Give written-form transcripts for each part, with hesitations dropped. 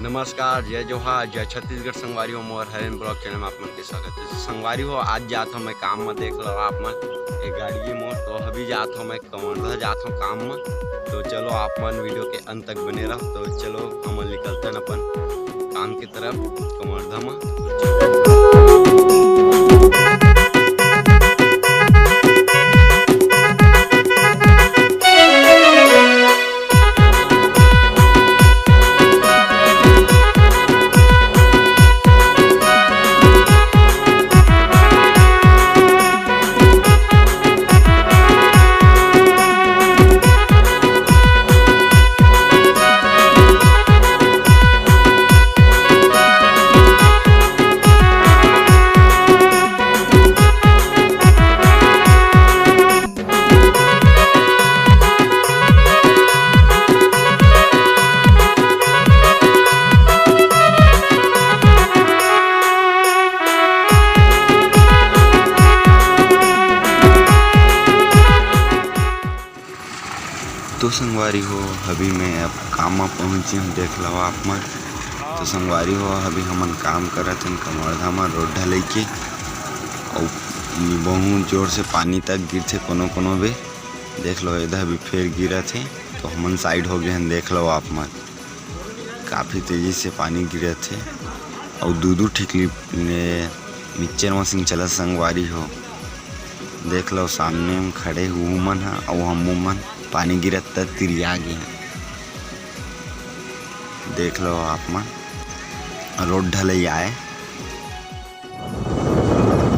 नमस्कार, जय जोहार, जय छत्तीसगढ़। संगवारी हो मोर हरेन ब्लॉग चैनल में आप मन के स्वागत है। संगवारी हो आज जात हो मैं काम में, देख लो आप मन एक गाड़ी मोर तो अभी जात हो मैं कमंडला जात हो काम में। तो चलो आप मन वीडियो के अंत तक बने रहो। तो चलो हम निकलते हैं अपन काम की तरफ कमंडला में। तो संगवारी हो अभी मैं अब काम में पहुंची हूँ, देख लो आप मन। तो संगवारी हो अभी हमन काम करत हन कमरधा में रोड ढलई के, और बहुत जोर से पानी तक गिरथे कोनो कोनो बे। देख लो इधर भी फिर गिरत है, तो हमन साइड हो गए हैं। देख लो आप मन काफ़ी तेज़ी से पानी गिरत है, और दू ठिकली मिक्सचर मशीन चलत संगवारी हो। देख लो सामने में खड़े हुए मन है, और हम मन पानी गिरत तक तिरिया गए हैं। देख लो आप मन रोड ढलई आए।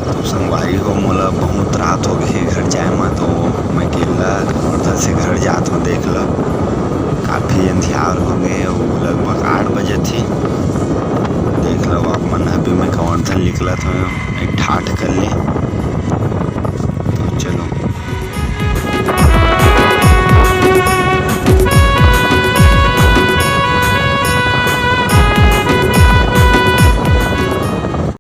तो संगवारी हो मोला बहुत रात हो गई घर जाए में, तो मैं केला उधर से घर जात हूँ। देख लो काफ़ी अंधियार हो गए, और लगभग 8 बजे थे। देख लो आप मन अभी मैं कवर्धन निकलत हूँ एक ठाठ कर ले। तो चलो